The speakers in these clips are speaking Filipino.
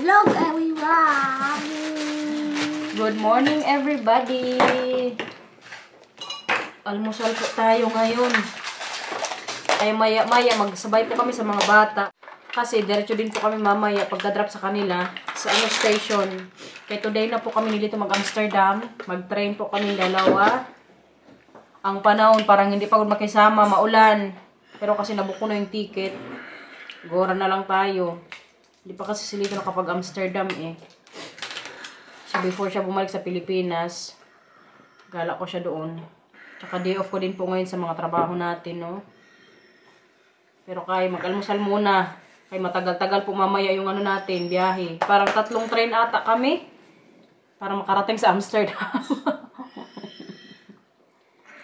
Hello everyone! Good morning everybody! Almusal po tayo ngayon. Ay maya-maya magsabay po kami sa mga bata. Kasi diretso din po kami mamaya pagka-drop sa kanila sa station. Kaya today na po kami nilito mag-Amsterdam. Mag-train po kami dalawa. Ang panahon parang hindi pa makisama, maulan. Pero kasi nabuko na yung ticket. Gora na lang tayo. Hindi pa kasi silito nakapag-Amsterdam eh. So before siya bumalik sa Pilipinas, gala ko siya doon. Tsaka day off ko din po ngayon sa mga trabaho natin, no? Pero kaya mag-almusal muna. Kaya matagal-tagal po mamaya yung ano natin, biyahe. Parang 3 train ata kami. Para makarating sa Amsterdam.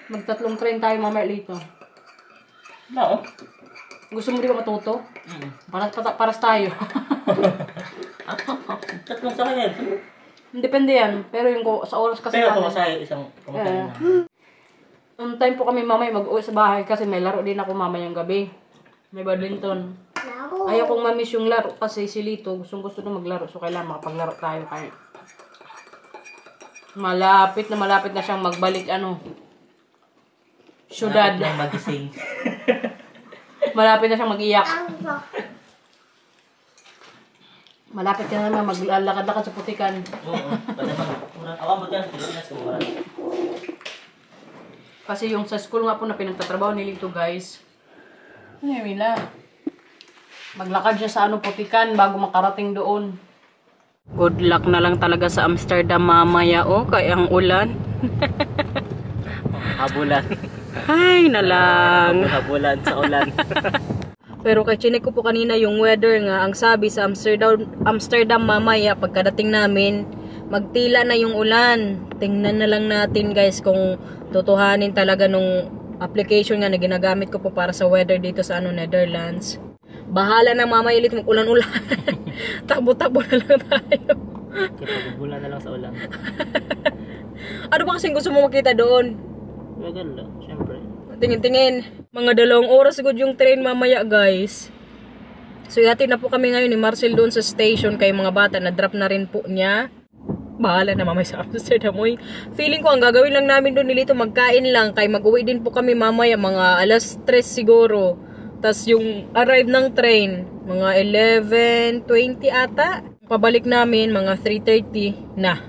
Mag-3 train tayo mamaya dito. No. Gusto mo di ba matuto? Paras tayo. Tatlong sakay yan. Depende yan. Pero yung sa oras kasi... Pero kumasaya isang kumasaya na. On time po kami mamaya mag-uwi sa bahay kasi may laro din ako mamayang gabi. May badminton. Ayaw kong mamiss yung laro kasi si Lito gusto na maglaro. So kailangan makapaglaro tayo kahit malapit na siyang magbalik syudad. Malapit na magising. Malapit na siyang mag-iyak. Malapit na naman maglalakad-lakad sa putikan. Oo. Pwede awang mo dyan. Kasi yung sa school nga po na pinagtatrabaho ni Lito guys. Ano yun nila? Maglakad siya sa putikan bago makarating doon. Good luck na lang talaga sa Amsterdam mamaya. Kaya ang ulan. Habulan. Ay, na lang. Habulan sa ulan. Pero kay chinek ko po kanina yung weather nga. Ang sabi sa Amsterdam mamaya pagkadating namin, magtila na yung ulan. Tingnan na lang natin guys kung tutuhanin talaga nung application nga na ginagamit ko po para sa weather dito sa Netherlands. Bahala na mamaya ulit mag-ulan-ulan. Takbo-takbo na lang tayo. Kapag-ulan na lang sa ulan. Ano ba kasing gusto mo makita doon? Maganda, syempre. Tingin-tingin. Mga 2 oras sigod yung train mamaya guys. So yati na po kami ngayon ni Marcel doon sa station kay mga bata. Na-drop na rin po niya. Bahala na mamaya sa Amsterdam. Feeling ko ang gagawin lang namin doon nilito magkain lang. Kay mag-uwi din po kami mamaya mga alas 3 siguro. Tas yung arrive ng train mga 11:20 ata. Pabalik namin mga 3:30 na.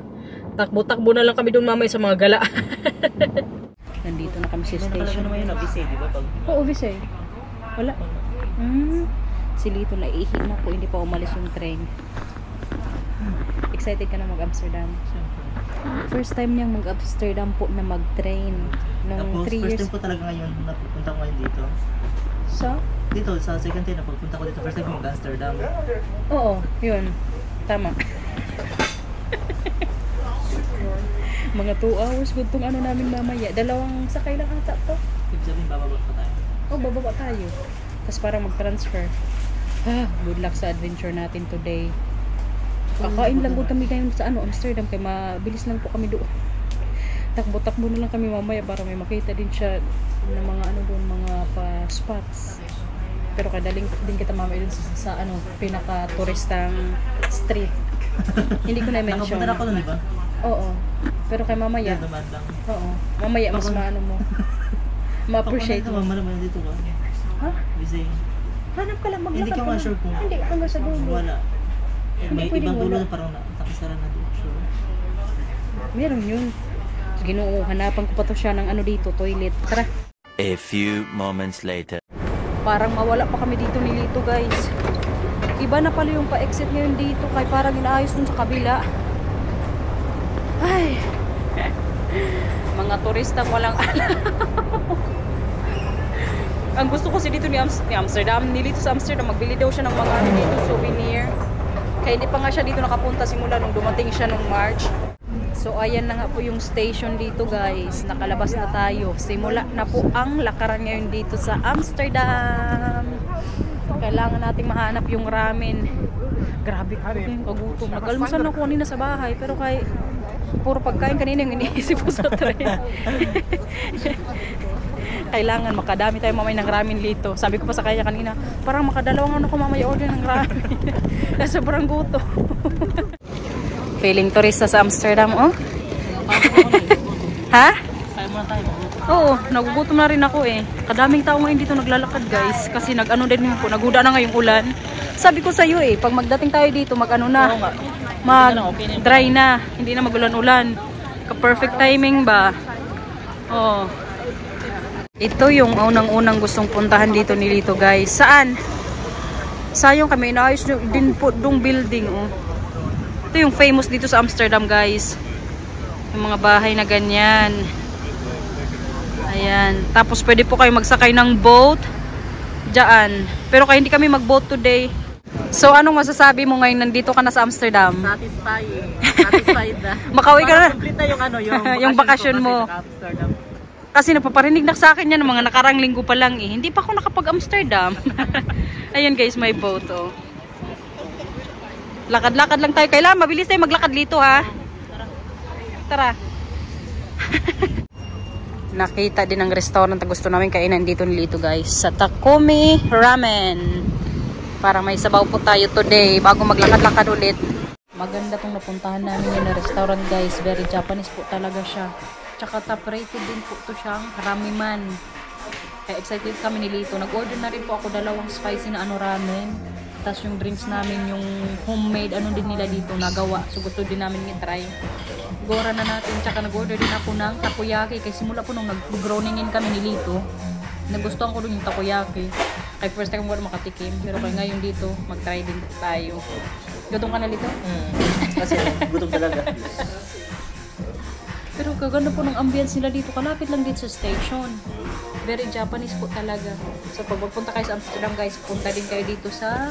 Takbo-takbo na lang kami doon mamaya sa mga gala. Nandito na kami sa station. Ano naman yun? Obisay, di ba? Oo, Obisay. Wala. Si Lito naihi na po. Hindi pa umalis yung train. Excited ka na mag-Amsterdam? First time niyang mag-Amsterdam po na mag-train. Nung 3 years. First time po talaga ngayon napunta ko ngayon dito. So? Dito, sa second time na pagpunta ko dito. First time ko mag-Amsterdam. Oo, yun. Tama. Mga 2 hours good tong namin mamaya. 2 sakay lang ata to. Ibig sabihin, bababa pa tayo. Bababa tayo. Tapos parang mag-transfer. Good luck sa adventure natin today. Kakain lang po kami ngayon sa Amsterdam kaya mabilis lang po kami doon. Takbo-takbo na lang kami mamaya para may makita din siya ng mga doon, mga pa-spots. Pero kadaling din kita mamaya dun sa pinaka-turistang street. Hindi ko na-mention. Nakapunta na ako nun, di ba? Oo. Pero kay mamaya. Dumaan lang. Oo. Mamaya mas mo. Ma-appreciate mo. Malaman dito ba? Ha? Busy. Hanap ka lang, maglakad Hindi ka ka ma-sure kung... Hindi, hanggang sa dulo. Wala. May pwedeng ibang dulo wala. na parang nakasara na doon. Sure. Meron yun. So, hanapan ko pa to siya ng dito, toilet. Tara. A few moments later. Parang mawala pa kami dito ni Lito guys. Iba na pala yung pa-exit ngayon dito. Kaya parang inaayos dun sa kabila. Ay. Mga turista walang alam. Ang gusto kasi dito ni Amsterdam. Nilito sa Amsterdam. Magbili daw siya ng mga dito, souvenir. Kaya hindi pa nga siya dito nakapunta simula nung dumating siya nung March. So ayan na nga po yung station dito guys. Nakalabas na tayo. Simula na po ang lakaran ngayon dito sa Amsterdam. Kailangan nating mahanap yung ramen. Grabe ko yung kagutom. Nag-almusal na ko kanina sa bahay. Pero kay puro pagkain kanina yung iniisip ko sa train. Kailangan makadami tayo mamay ng ramen dito. Sabi ko pa sa kanya kanina, parang makadalawang ano ko mamay order ng ramen. Kasi sobrang guto. Feeling turista sa Amsterdam, oh. Ha? Kaya muna tayo. Oo, nagugutom na rin ako eh. Kadaming tao ngayon dito naglalakad guys. Kasi nag-ano din po, naghuda na ngayong ulan. Sabi ko sa iyo eh, pag magdating tayo dito, mag-ano na. Mag-dry na. Hindi na magulan-ulan. Ka-perfect timing ba? Oo. Ito yung unang-unang gustong puntahan dito ni Lito guys. Saan? Sayang kami, inaayos din po dong building. Oh. Ito yung famous dito sa Amsterdam guys. Yung mga bahay na ganyan. Ayan. Tapos pwede po kayo magsakay ng boat. Diyan. Pero kaya hindi kami mag-boat today. So anong masasabi mo ngayon nandito ka na sa Amsterdam? Satisfying. Satisfied na. Makauwi ka na. Complete na yung ano, yung bakasyon mo. Amsterdam. Kasi napaparinig na sa akin yan mga nakarang linggo pa lang eh. Hindi pa ako nakapag-Amsterdam. Ayan guys, may boat oh. Lakad-lakad lang tayo. Kailangan mabilis tayo maglakad dito ha. Tara. Nakita din ang restaurant na gusto namin kainan dito ni Lito guys. Sa Takumi Ramen. Para may sabaw po tayo today bago maglakad-lakad ulit. Maganda tong napuntahan namin yung restaurant guys. Very Japanese po talaga siya. Tsaka top rated din po ito siyang ramiman. Kaya excited kami ni Lito. Nag-order na rin po ako 2 spicy na ramen. Tapos yung drinks namin, yung homemade, din nila dito, nagawa. So gusto din namin i-try. Gora na natin. Tsaka nag-order din ako ng takoyaki. Kasi simula po nung nag-growningin kami ni Lito, nagustuhan ko dun yung takoyaki. Kaya first time ko wala makatikim. Pero kaya ngayon dito, mag-try din tayo. Gutom ka na, Lito? Kasi gutom talaga. Pero kaganda po ng ambience nila dito. Kalapit lang dito sa station. Very Japanese po talaga. So pag magpunta kayo sa Amsterdam guys, punta din kayo dito sa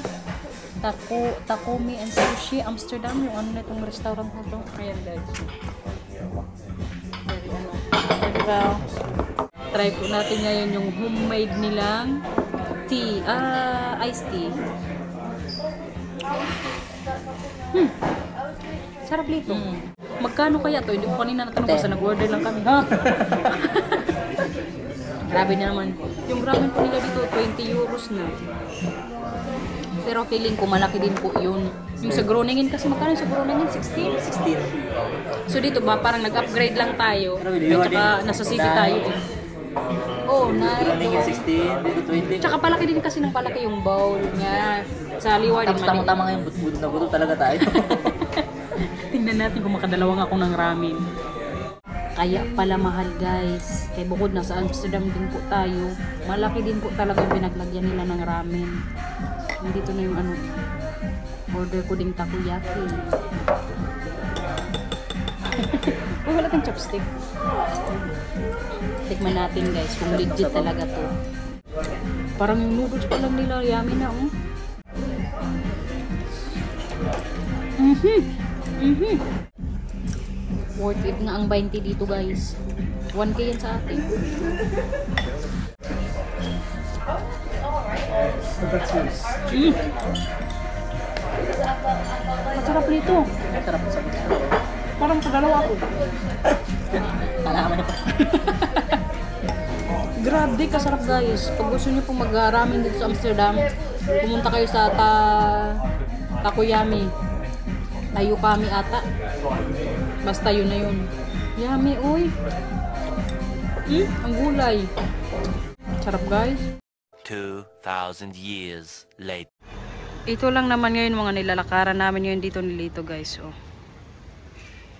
Takumi and Sushi Amsterdam. Yung ano na itong restaurant na ito. Ayan guys. Very well. Try po natin ngayon yung homemade nilang tea. Iced tea. Sarap Lito. Magkano kaya to? Hindi ko kanina natanong kasi nag-order lang kami. Ha? Grabe na naman. Yung ramen po nila dito, 20 euros na. Pero feeling ko malaki din po yun. Yung sa Groningen kasi magkano sa Groningen? 16? 16. So dito ba, parang nag-upgrade lang tayo. At saka nasa city tayo eh. Oh, Groningen 16, dito 20. Tsaka palaki din kasi ng palaki yung bowl niya. Sa liwa din Tapos maliit. tama-tama ngayon, buto na buto talaga tayo. Tingnan natin kung makadalawang ako ng ramen. Kaya pala mahal guys. Kaya bukod na sa Amsterdam din po tayo, malaki din po talaga yung pinaglagyan nila ng ramen. Nandito na yung order ko ding takoyaki. Oh, wala kang chopstick. Tikman natin guys kung legit talaga to. Parang yung noodles pa lang nila, yummy na oh. Worth it nga ang 20 dito guys. 1K yan sa atin. Masarap nito. Sarap sa buto. Parang kadalawa ako. Kalaman niya pa. Grabe kasarap guys. Pag gusto niyo pong mag-ramen dito sa Amsterdam, pumunta kayo sa Takoyami. Tayukami ata. Basta yun na yun. Yummy, uy. Ang gulay. Sarap guys. 2,000 years later. Ito lang naman ngayon mga nilalakaran namin ngayon dito ni Lito guys. Oh.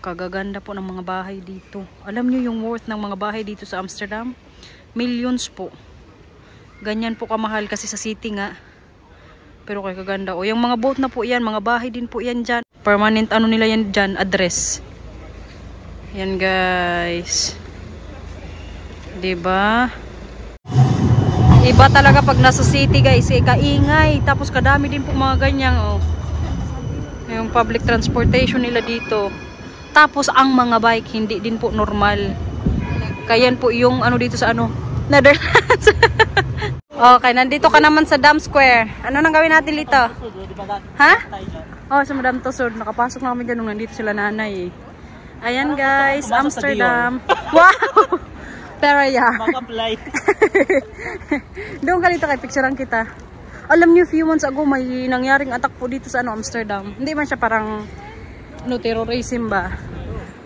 Kagaganda po ng mga bahay dito. Alam nyo yung worth ng mga bahay dito sa Amsterdam? Millions po. Ganyan po kamahal kasi sa city nga. Pero kaya kaganda. O yung mga boat na po yan, mga bahay din po yan dyan. Permanent nila yan dyan, address. Yan guys. Diba? Iba talaga pag nasa city guys. Kaingay. Tapos kadami din po mga ganyan. Oh. Yung public transportation nila dito. Tapos ang mga bike hindi din po normal. Kaya po yung dito sa Netherlands. Okay, nandito ka naman sa Dam Square. Ano nang gawin natin dito? Ha? Oh, sa Madame Tussauds. Nakapasok namin dyan nung nandito sila nanay eh. Ayan guys, Amsterdam. Wow! Teraya. Mag-apply. Doon ka dito kay picturean kita. Alam niyo, few months ago may nangyaring attack po dito sa Amsterdam. Hindi man siya parang terrorism ba.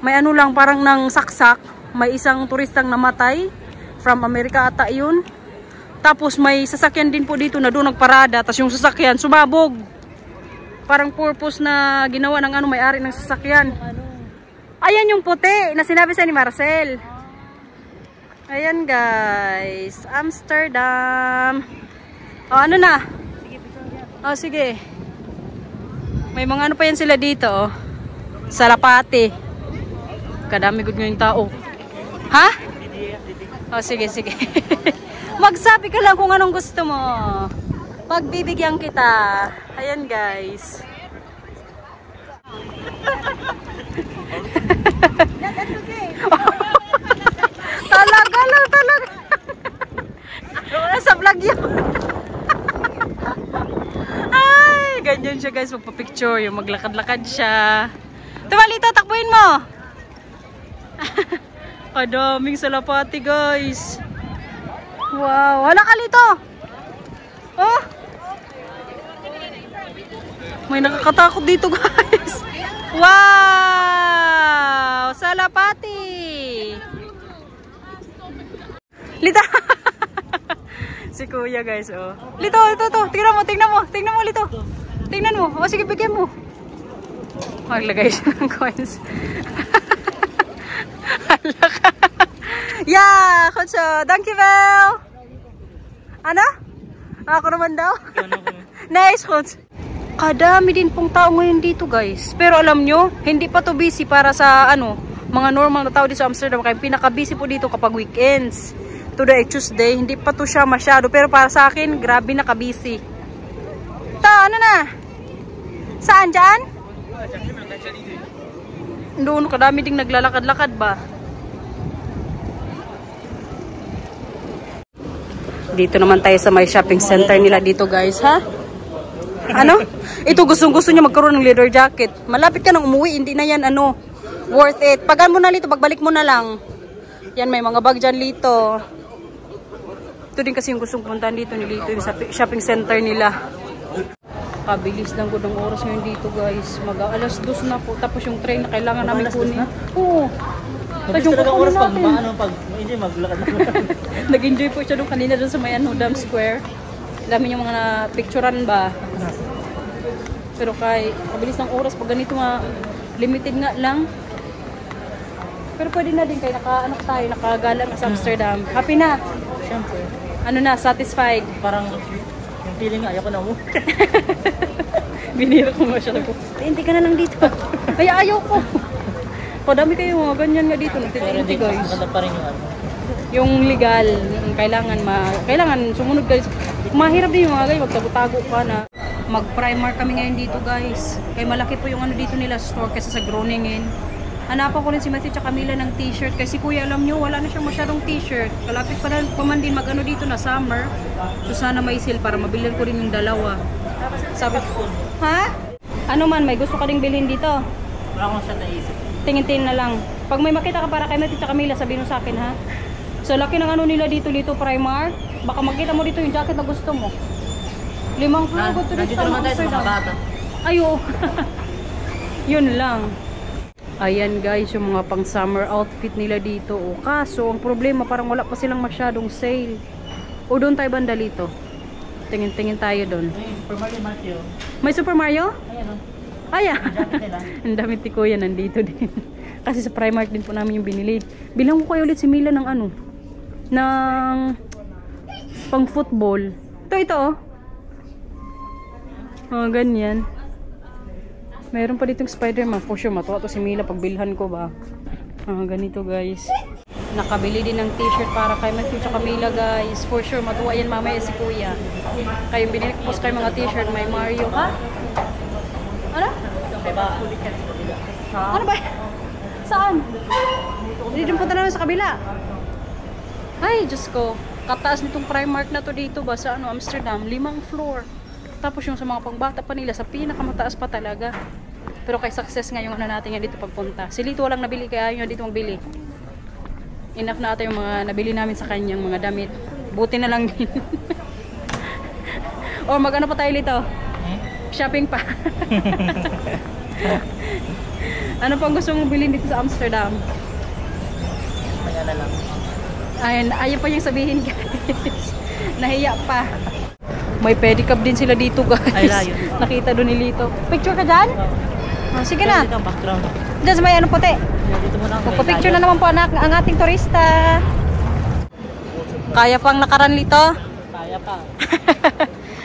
May ano lang parang nang saksak. May isang turistang namatay from Amerika ata yun. Tapos may sasakyan din po dito na doon nagparada. Tapos yung sasakyan sumabog. Parang purpose na ginawa ng may-ari ng sasakyan. Ayan yung puti na sinabi sa ni Marcel. Ayan guys, Amsterdam. O ano na? O sige. May mga ano pa yan sila dito. Salapati. Kadami good ngayong tao. Ha? O sige, sige. Magsabi ka lang kung anong gusto mo. Pagbibigyan kita. Ayan guys. Talaga lang, talaga. Nasa vlog yun. Ay, ganyan siya guys. Magpa-picture. Yung maglakad-lakad siya. Tumalito, takbuhin mo. Kadaming salapati guys. Wow, wala ka lito. Oh. May nakakatakot dito guys. Wow, salapati. Lito. Si kuya guys, oh. Lito, ito. Tingnan mo lito. Tingnan mo. O sige, bigyan mo. Maglagay siya ng coins. Hala ka. Yeah, Kutso. Thank you, Bel. Ano? Ako naman daw. Nice, Kutso. Kadami din pong tao ngayon dito, guys. Pero alam nyo, hindi pa to busy para sa, mga normal na tao dito sa Amsterdam. Kaya pinaka-busy po dito kapag weekends. Today, Tuesday, hindi pa to siya masyado. Pero para sa akin, grabe naka-busy. Ito, ano na? Saan dyan? Doon, kadami ding naglalakad-lakad ba? Dito naman tayo sa may shopping center nila dito guys, ha? Ano? Ito gustong-gusto niya magkaroon ng leather jacket. Malapit ka nang umuwi, hindi na yan worth it. Pagan mo na lito, pagbalik mo na lang. Yan, may mga bag dyan dito. Ito din kasi yung gustong puntahan dito ni Lito, yung sa shopping center nila. Kabilis lang ko ng oras ngayon dito guys. Mag-alas 2 na po. Tapos yung train na kailangan namin kunin. Oo. Mabilis talaga oras pag enjoy maglakad na. Nag-enjoy po siya doon kanina doon sa may Dam Square. Dami yung mga picturean ba. Pero kabilis ng oras pag ganito limited nga lang. Pero pwede na din kayo nakagala na sa Amsterdam. Happy na? Siyempre. Satisfied? Parang yung feeling nga, ayoko na mo. Binira ko nga siya. Hindi ka na lang dito. Ay, ayaw ko. Padami kayo mga ganyan nga dito. Nagtitinti guys. Maganda pa rin yung legal. Kailangan sumunod guys. Mahirap din yung mga guys. Magtago-tago ka na. Mag-Primark kami ngayon dito guys. Kaya malaki po yung dito nila store kaysa sa Groningen. Hanapan ko rin si Matthew at Camila ng t-shirt. Kasi kuya alam nyo, wala na siyang masyadong t-shirt. Kalapit pa man din dito na summer. So sana may sale para mabilin ko rin yung dalawa. Sabi ko, ha? Ano man, may gusto ka ding bilhin dito? Wala akong siya naisip. Tingin-tingin na lang. Pag may makita ka para kay Matthew at Camila, sabihin mo sa akin ha? So laki ng nila dito Primark. Baka makita mo dito yung jacket na gusto mo. 5 floor ko Nandito naman tayo sa mga bata. Ayo. Yun lang. Ayan guys, yung mga pang summer outfit nila dito. O, kaso, ang problema parang wala pa silang masyadong sale. O doon tayo banda dito. Tingin-tingin tayo doon. May Super Mario Matthew. May Super Mario? Ayan o. Ayan. Ang dami ti kuya nandito din. Kasi sa Primark din po namin yung binili. Bilang ko kayo ulit si Mila ng ng pang football. Ito oh. Oh, ganyan. Meron pa ditong Spider-Man. For sure, matuwa to si Mila pagbilhan ko ba. Ganito guys. Nakabili din ng t-shirt para kay Matthew at Camila guys. For sure, matuwa yan mamaya si kuya. Kayo binili ko kayo mga t-shirt. May Mario. Ha? Ano? Ano ba? Saan? Hindi din punta naman sa kabila. Ay, Diyos ko. Kataas nitong Primark na to dito ba sa Amsterdam. 5 floor. Tapos yung sa mga pangbata pa nila, sa pinakamataas pa talaga. Pero kay success nga yung natin yan dito pagpunta. Si Lito walang nabili, kaya ayaw dito magbili. Enough na ata yung mga nabili namin sa kanyang mga damit. Buti na lang din. Or mag-ano pa tayo dito? Shopping pa. Ano pang gusto mong bilhin dito sa Amsterdam? Kaya na lang. Ayun, ayaw pa niyang sabihin guys. Nahiya pa. May pedicab din sila dito guys. Ay, layo. Nakita doon ni Lito. Picture ka dyan? Oh, sige na. Dito ang background. Diyan sa may ano puti. Dito mo lang. Magpa-picture na naman po anak ang ating turista. Kaya pang nakaran Lito? Kaya pa.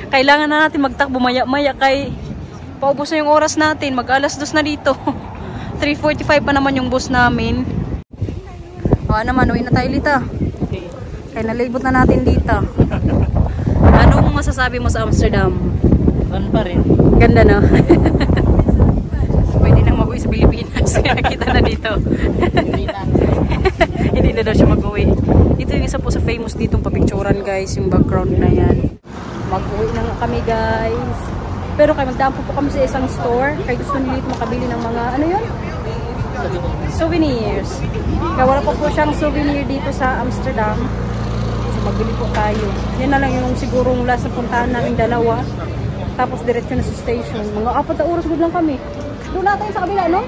Kailangan na natin magtakbo maya-maya kay paubos na yung oras natin. Mag-alas 2 na dito. 3:45 pa naman yung bus namin. O naman, uwi na tayo Lito. Okay. Kaya nalibot na natin dito. Anong masasabi mo sa Amsterdam? Gan pa rin. Ganda no? Pwede nang mag-uwi sa Pilipinas. Kaya nakita na dito. Hindi na daw siya mag-uwi. Ito yung isa po sa famous ditong papicturan guys. Yung background na yan. Mag-uwi na nga kami guys. Pero kaya magdaan po kami sa isang store. Kaya gusto nila ito makabili ng mga ano yun? Souvenirs. Kaya wala pa po siyang souvenir dito sa Amsterdam. So magbili po tayo. Yan na lang yung sigurong last na puntahan namin dalawa. Tapos diretso na sa station. Mga 4 na oras good lang kami. Doon na tayo sa kabila, no?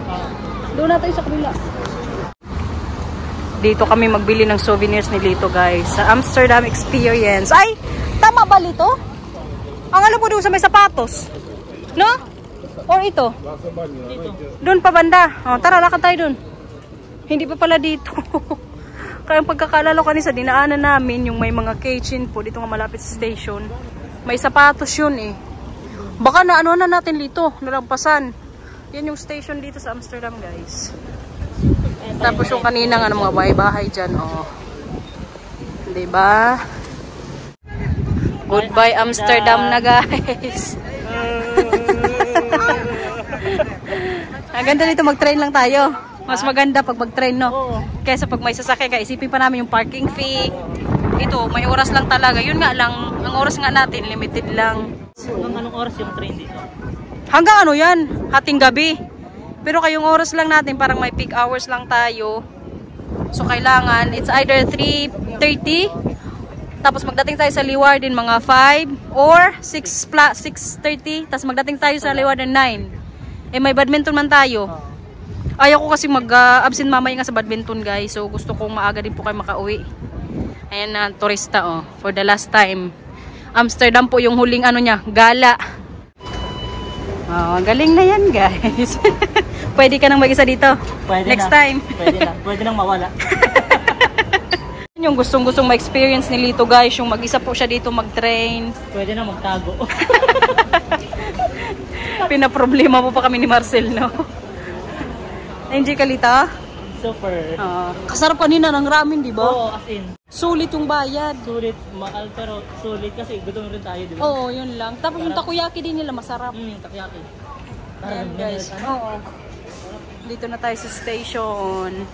Doon na tayo sa kabila. Dito kami magbili ng souvenirs ni Lito guys. Sa Amsterdam Experience. Ay! Tama ba Lito? Ang alam ko doon sa may sapatos. No? Or ito? Dito. Doon pa banda. O, tara, lakad tayo doon. Hindi pa pala dito. Kaya ang pagkakalala ko kanisa, dinaanan namin yung may mga kitchen po dito nga malapit sa station. May sapatos yun eh. Baka na ano na natin dito, nalampasan. Yan yung station dito sa Amsterdam guys. Tapos yung kaninang ano, mga bahay-bahay dyan. Oh. Diba? Goodbye Amsterdam na guys. Ang ganda dito mag-train lang tayo. Mas maganda pag mag-train no. Kaysa pag may sasakyan ka, isipin pa namin yung parking fee. Ito, may oras lang talaga. Yun nga lang, ang oras nga natin, limited lang. Hanggang anong oras yung train dito? Hanggang ano yan? Hating gabi. Pero kayong oras lang natin, parang may peak hours lang tayo. So kailangan, it's either 3:30. Tapos magdating tayo sa Leeuwarden mga 5 or 6:30. Tapos magdating tayo sa Leeuwarden 9. Eh may badminton man tayo. Ayaw ko kasi mag-absent mamaya nga sa badminton guys. So gusto kong maaga din po kayo makauwi. Ayan na, turista oh. For the last time. Amsterdam po yung huling ano niya, gala. Oh, galing na yan guys. Pwede ka nang mag-isa dito. Pwede Next na. time. Pwede na. Pwede nang mawala. Yung gustong-gustong ma-experience ni Lito guys, yung mag-isa po siya dito mag-train. Pwede na magtago. Pinaproblema po pa kami ni Marcel, no? Enjoy ka, Lito? Super. Kasarap kanina ng ramen, di ba? Oo, as in. Sulit yung bayad. Sulit, mahal pero sulit kasi gutom rin tayo, di ba? Oo, yun lang. Tapos yung takoyaki din nila masarap. Takoyaki. Ayan guys. Oo. Dito na tayo sa station.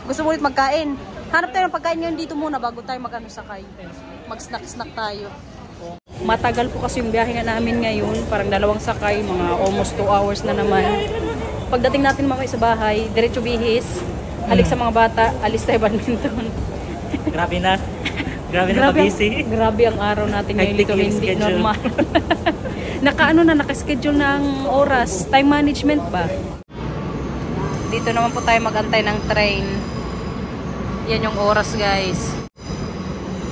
Gusto mo ulit magkain? Hanap tayo ng pagkain ngayon dito muna bago tayo mag-ano sakay. Mag-snack-snack tayo. Matagal po kasi yung biyahe nga namin ngayon. Parang 2 sakay, mga almost 2 hours na naman. Pagdating natin mamaya sa bahay, diretso bihis. Halik sa mga bata, alis tayo badminton. Grabe na. Grabe na ka-busy. Grabe ang araw natin ngayon dito, hindi normal. Naka-schedule ng oras. Time management ba? Dito naman po tayo mag-antay ng train. Yan yung oras guys.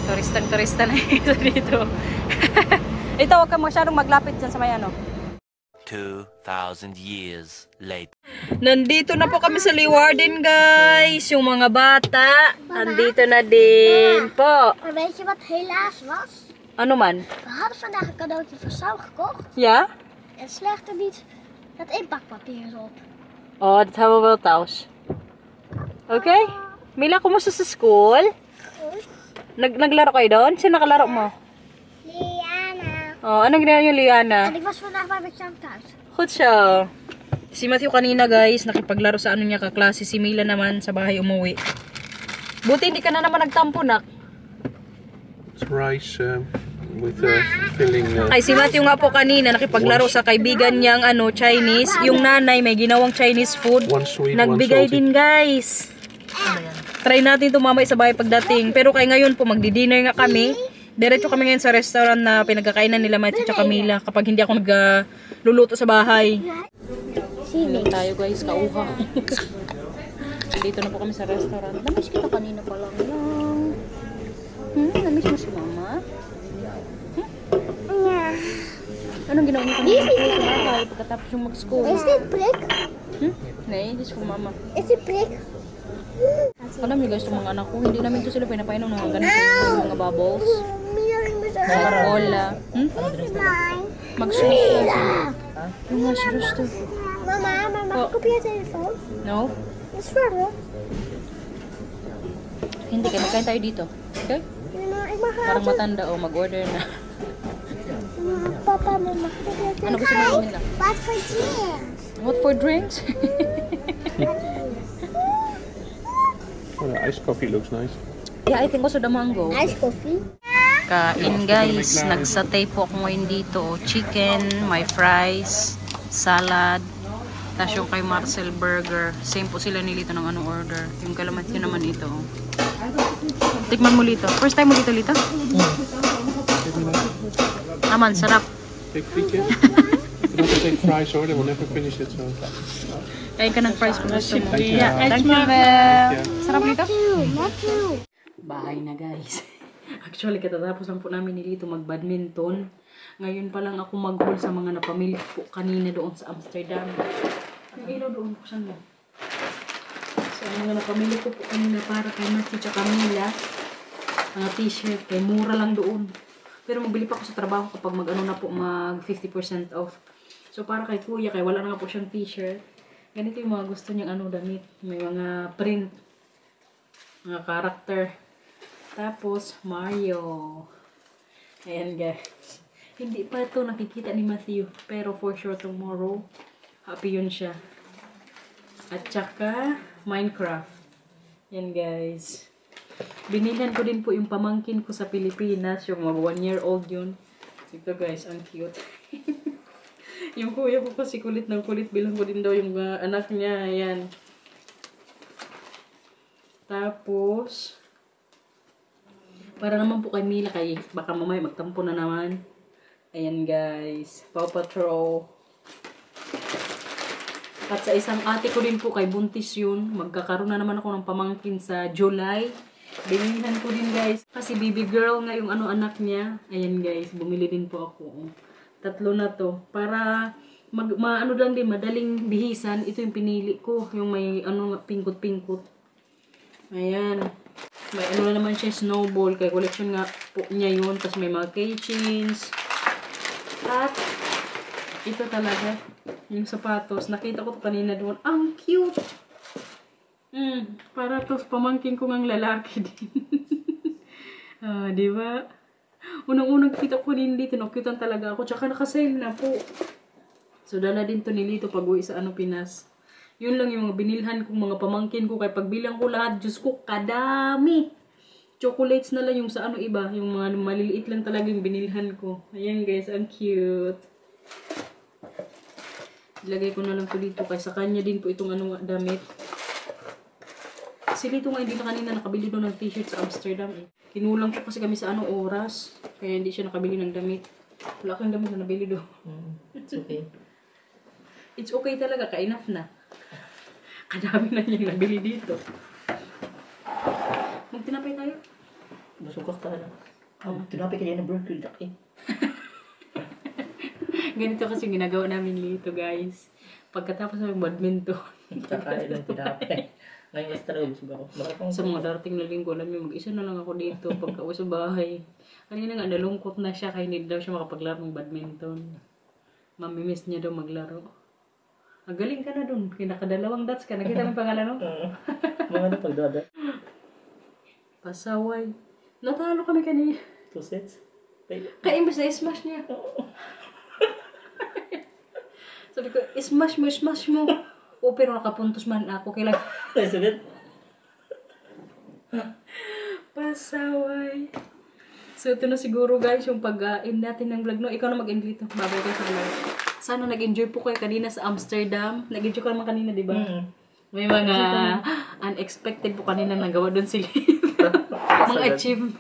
Turistang-turista na ito dito. Ito, huwag ka masyadong maglapit dyan sa may ano. 2,000 years later. Nandito na po kami sa Leeuwarden guys. Yung mga bata, nandito na din po. Maar weet je wat helaas was? Ano man? We hadden vandaag een cadeautje voor Sam gekocht. Ja? En slechter niet het inpakpapier erop. Oh, dat hebben we wel thuis. Oké? Mila, kumusta sa school? Naglaro kayo doon? Sino nakalaro mo? Liana. Oh, anong ginagawa niyo, Liana? En ik was vandaag bij met Sam thuis. Goed zo. Si Matthew kanina guys, nakipaglaro sa ano niya kaklase. Si Mila naman sa bahay umuwi. Buti hindi ka na naman nagtampo, nak. It's rice with filling. Ay, si Matthew nga po kanina nakipaglaro sa kaibigan niyang ano, Chinese. Yung nanay may ginawang Chinese food. One sweet, Nagbigay one salty. din guys. try natin ito mamaya sa bahay pagdating. Pero kay ngayon po, magdi-dinner nga kami. Diretso kami ngayon sa restaurant na pinagkakainan nila Matthew at Camila kapag hindi ako nagluluto sa bahay. Inom tayo guys, kauha. Dito na po kami sa restaurant. Namiss kita kanina pa lang lang. Namiss mo si mama? Anong ginawa niyo kanina sa bahay pagkatapos yung mag-school? Is it brick? Nay, this for mama. Is it brick? Alam niyo guys, itong mga anak ko, hindi namin ito sila pinapainom ng mga ganito, mga bubbles. Mga cola. This is mine. Mag-shoes. Yung mga shoes to. Mama, kopi je telefoon? No? Dat is voor me. Hindi, kaya magkain tayo dito. Okay? Ik mag Parang matanda o mag-order na. Papa, mama, kopi je Ano gusto mo nila? What for drinks? What for drinks? Oh, the iced coffee looks nice. Yeah, I think also the mango. Iced coffee. Kain guys, nagsatay po ako ngayon dito. Chicken, my fries, salad, tapos yung kay Marcel burger. Same po sila nilito ng anong order. Yung kalamat yun naman ito. Tikman mo Lito. First time mo dito, Lito? Aman, sarap. Take free kid. You don't have to take fries or they will never finish it. So. Kain ka ng fries kung gusto mo. Thank you. Thank you, Belle. Sarap Lito? Matthew. Bahay na guys. Actually, katatapos lang po namin ni Lito mag-badminton. Ngayon pa lang ako mag-haul sa mga napamili po kanina doon sa Amsterdam. Yung ilaw doon po saan mo? Sa mga napamili ko po kanina para kay Matthew at Camila. Mga t-shirt, kay mura lang doon. Pero mabili pa ako sa trabaho kapag mag-ano na po, mag 50% off. So para kay Kuya, kay wala na nga po siyang t-shirt. Ganito yung mga gusto niyang ano damit. May mga print, mga character. Tapos, Mario. Ayan guys. Hindi pa ito nakikita ni Matthew. Pero for sure tomorrow, happy yun siya. At saka, Minecraft. Yan guys. Binilhan ko din po yung pamangkin ko sa Pilipinas. Yung mga 1 year old yun. Ito guys, ang cute. Yung kuya ko kasi kulit ng kulit. Bilang ko din daw yung anak niya. Ayan. Tapos, para naman po kay Mila, kay baka mamaya magtampo na naman. Ayan guys, Paw Patrol. At sa isang ate ko din po, kay buntis yun. Magkakaroon na naman ako ng pamangkin sa July. Binilihan ko din guys. Kasi baby girl nga yung anak niya. Ayan guys, bumili din po ako. 3 na to. Para maano lang din, madaling bihisan. Ito yung pinili ko. Yung may pingkot-pingkot. Ayan. May na naman siya, snowball. Kaya collection nga po niya yun. Tapos may mga keychains. At ito talaga. Yung sapatos. Nakita ko kanina doon. Ang cute! Para to pamangkin ko ngang lalaki din. Diba? Unang-unang kita ko din dito. Nakutan talaga ako. Tsaka nakasale na po. So, dala din to ni Lito pag uwi sa Pinas. Yun lang yung mga binilhan kong mga pamangkin ko. Kaya pagbilang ko lahat, Diyos ko, kadami. Chocolates na lang yung sa iba. Yung mga maliliit lang talaga yung binilhan ko. Ayan guys, ang cute. Ilagay ko na lang po dito. Kaya sa kanya din po itong damit. Si Lito nga hindi na kanina nakabili doon ng t-shirt sa Amsterdam. Kinulang po kasi kami sa oras. Kaya hindi siya nakabili ng damit. Wala kang damit na nabili doon. It's okay. It's okay talaga. Ka-enough na. Kadami na niyang nabili dito. Magtinapay tayo. Masukak tayo. Tinapay kayo na burger. Ganito kasi ginagawa namin dito guys. Pagkatapos ng badminton. Kakain lang tinapay. Ngayon mas talaga busog ako. Sa mga darating na linggo, alam niyo, mag-isa na lang ako dito pagka-uwi sa bahay. Kanina nga, nalungkot na siya kaya hindi daw siya makapaglaro ng badminton. Mamimiss niya daw maglaro. Ang galing ka na dun. Kinakadalawang dots ka. Nakita mo yung pangalan mo? Mga pagdada. Pasaway. Natalo kami kanina. 2 sets? Kaya imbes na smash niya. Sabi ko, smash mo. O, pero nakapuntos man ako. Kailangan. Ay, sagot. Pasaway. So, ito na siguro guys, yung pag-end natin ng vlog. No, ikaw na mag-end dito. Babay guys sa vlog. Sana nag-enjoy po kayo kanina sa Amsterdam. Nag-enjoy ka naman kanina, di ba? May mga unexpected po kanina nagawa doon sila. Mga achievement.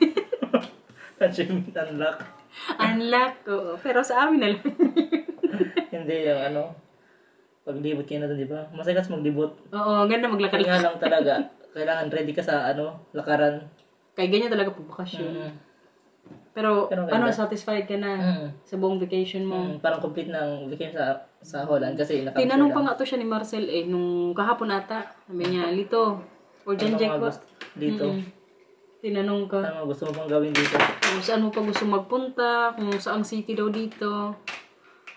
Achievement unlock. Unlock. Oo. Pero sa amin na lang. Hindi yung ano, pag-debut kayo na doon, di ba? Masaya kasi mag-debut. Oo, ganda maglakad. Kaya lang talaga, kailangan ready ka sa ano, lakaran. Kaya ganyan talaga po bakasyon. Pero ganda. satisfied ka na sa buong vacation mo. Parang complete ng vacation sa Holland kasi Tinanong pa nga to siya ni Marcel nung kahapon ata. Sabi niya, Lito, or Jan Jack ba? Dito. Tinanong ka. Ano gusto mo pang gawin dito? Kung saan mo pa gusto magpunta, kung saang city daw dito.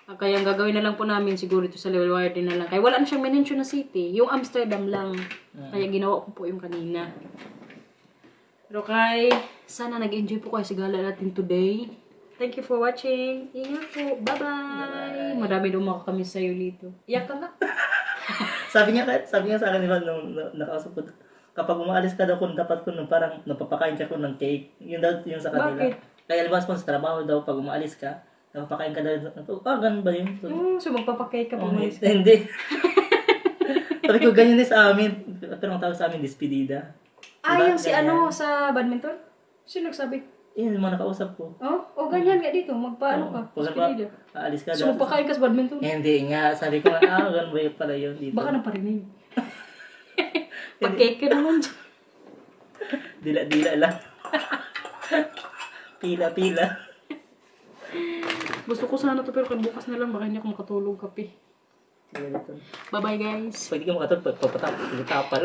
Kaya ang gagawin na lang po namin siguro ito sa Leeuwarden din na lang. Kaya wala na siyang mention na city. Yung Amsterdam lang. Kaya ginawa ko po yung kanina. Pero sana nag-enjoy po kayo sa gala natin today. Thank you for watching. Ingat po. Bye-bye. Marami daw makakamiss sa'yo dito. Iyak ka na. Sabi niya sa akin, di ba, nung nakausap ko, kapag umaalis ka daw kung dapat ko nung parang napapakain ka ko ng cake. Yun daw yung sa kanila. Bakit? Kaya libas po sa trabaho daw, pag umaalis ka, napapakain ka daw. Ganun ba yun? So magpapakay ka pa mo. Hindi. Sabi ko, ganyan din sa amin. Pero ang tawag sa amin, despedida. Yung si sa badminton? Sino nagsabi? Yun, yung mga nakausap ko. Ganyan nga dito. Magpaano ka? Kung ba, aalis ka So daw. magpakain ka sa badminton? Hindi nga, sabi ko, ganun ba yun pala yun dito. Baka naparinig. Pag-cake ka naman dyan. Dila-dila lang. Pila-pila. Gusto ko sana to pero bukas na lang baka hindi ako makatulog kape. Bye-bye guys. Pag di ka makatulog, papatapal.